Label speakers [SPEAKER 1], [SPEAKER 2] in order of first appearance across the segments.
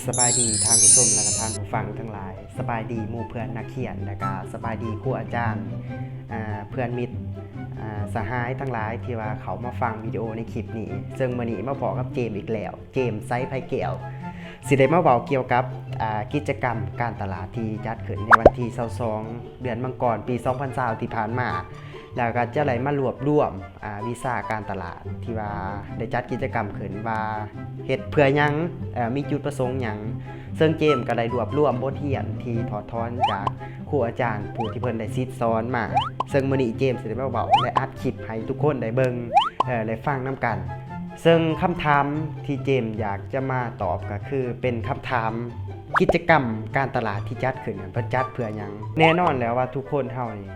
[SPEAKER 1] สบายดีทางผู้ชมและก็ทางผู้ฟังทั้งหลายสบายดีหมู่เพื่อนนักเขียนและก็สบายดีครูอาจารย์เพื่อนมิตรสหายทั้งหลายที่ว่าเขามาฟังวิดีโอในคลิปนี้ซึ่งมื้อนี้มาบอกกับเจมอีกแล้วเจมไซส์ไผ่แก้วสิได้มาเว้าเกี่ยวกับกิจกรรมการตลาดที่จัดขึ้นในวันที่22เดือนมังกรปี2020ที่ผ่านมาแล้วก็จะได้มารวบรวมวีซ่าการตลาดที่ว่าได้จัดกิจกรรมขึ้นว่าเฮ็ดเพื่อหยังมีจุดประสงค์หยังซึ่งเจมก็ได้รวบรวมบทเรียนที่ถอดถอนจากครูอาจารย์ผู้ที่เพิ่นได้ซิดซ้อนมาซึ่งมื้อนี้เจมสิได้มาเว้าและอัดคลิปให้ทุกคนได้เบิ่งได้ฟังนํกันซึ่งคำถามที่เจมอยากจะมาตอบก็คือเป็นคำถามกิจกรรมการตลาดที่จัดขึ้นเพิ่นจัดเพื่อหยังแน่นอนแล้วว่าทุกคนเฮานี่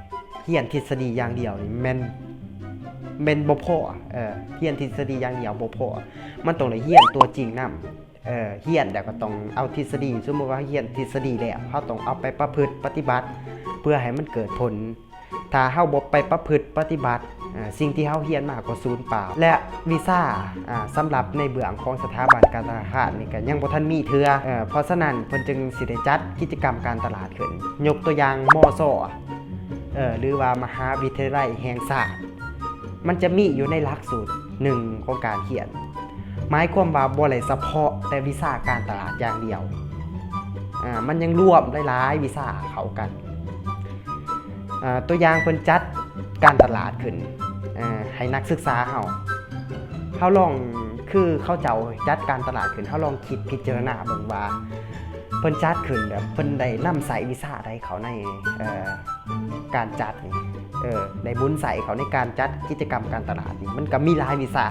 [SPEAKER 1] เรียนทฤษฎีอย่างเดียวนี่แม่นบ่พอเรียนทฤษฎีอย่างเดียวบ่พอมันต้องได้เรียนตัวจริงนำเรียนแล้วก็ต้องเอาทฤษฎีสมมุติว่าเรียนทฤษฎีแล้วเฮาต้องเอาไปประพฤติปฏิบัติเพื่อให้มันเกิดผลถ้าเฮาบ่ไปประพฤติปฏิบัติสิ่งที่เฮาเรียนมาก็สูญเปล่าและวีซ่าสำหรับในเบื้องของสถาบันการธนาคารนี่ก็ยังบ่ทันมีเทื่อเพราะฉะนั้นเพิ่นจึงสิได้จัดกิจกรรมการตลาดขึ้นยกตัวอย่างมศหรือว่ามหาวิทยาลัยแห่งชาติมันจะมีอยู่ในหลักสูตรหนึ่งของการเขียนหมายความว่าบ่ได้เฉพาะแต่วิชาการตลาดอย่างเดียวมันยังรวมหลายๆวิชาเข้ากันตัวอย่างเพิ่นจัดการตลาดขึ้นให้นักศึกษาเฮาลองคือเขาเจ้าจัดการตลาดขึ้นเฮาลองคิดพิจารณาเบิ่งว่าเพิ่นจัดขึ้นแบบเพิ่นได้นำใส่วิชาใดเขาในการจัดนี่ได้บุญใส่เขาในการจัดกิจกรรมการตลาดนี่มันก็มีหลายวิชา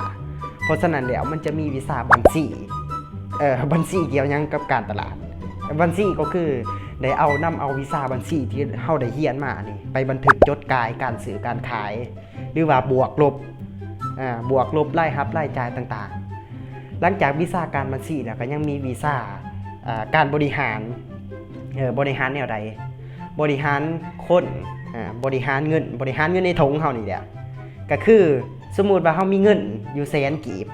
[SPEAKER 1] เพราะฉะนั้นแล้วมันจะมีวิชาบัญชีบัญชีเกี่ยวหยังกับการตลาดบัญชีก็คือได้นำเอาวิชาบัญชีที่เฮาได้เรียนมานี่ไปบันทึกจดกายการซื้อการขายหรือว่าบวกลบรายรับรายจ่ายต่างๆหลังจากวิชาการบัญชีแล้วก็ยังมีวิชาการบริหารบริหารแนวใดบริหารคนบริหารเงินในถุงเฮานี่แหละก็คือสมมุติว่าเฮามีเงินอยู่แสนกีบ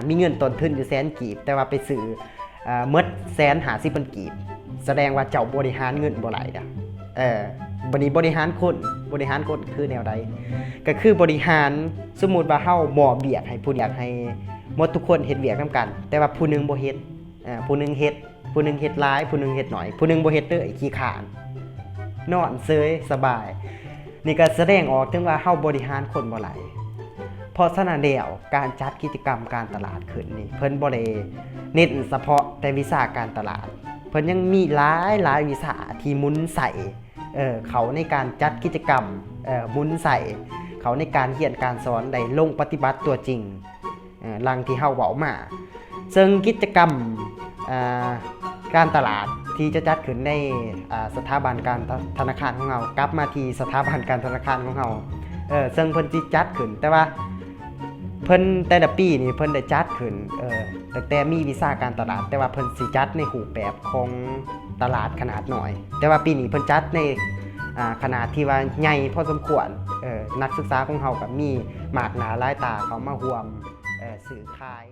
[SPEAKER 1] มีเงินต้นทุนอยู่แสนกีบแต่ว่าไปซื้อหมด150,000กีบแสดงว่าเจ้าบริหารเงินบ่หลายเด้อบริหารคนคือแนวใดก็คือบริหารสมมุติว่าเฮาบ่เบียดให้ผู้อยากให้หมดทุกคนเฮ็ดเวียกนำกันแต่ว่าผู้นึงบ่เฮ็ดผู้นึงเฮ็ดหลายผู้นึงเฮ็ดน้อยผู้นึงบ่เฮ็ดเลยขี้ข้านนอนเซยสบายนี่ก็แสดงออกถึงว่าเฮาบริหารคนบ่หลายเพราะฉะนั้นแล้วการจัดกิจกรรมการตลาดขึ้นนี่เพิ่นบ่ได้เน้นเฉพาะแต่วิชาการตลาดเพิ่นยังมีหลายวิชาที่หมุนใส่เขาในการจัดกิจกรรมหมุนใส่เขาในการเรียนการสอนได้ลงปฏิบัติตัวจริงลังที่เฮาเว้ามาซึ่งกิจกรรมการตลาดที่จะจัดขึ้นในสถาบันการธนาคารของเรากลับมาที่สถาบันการธนาคารของเราซึ่งเพิ่นสิจัดขึ้นแต่ว่าเพิ่นแต่ละปีนี่เพิ่นได้จัดขึ้นตั้งแต่มีวิชาการตลาดแต่ว่าเพิ่นสิจัดในรูปแบบของตลาดขนาดน้อยแต่ว่าปีนี้เพิ่นจัดในขนาดที่ว่าใหญ่พอสมควรนักศึกษาของเราก็มีมากหน้าหลายตาเขามาร่วมสื่อขาย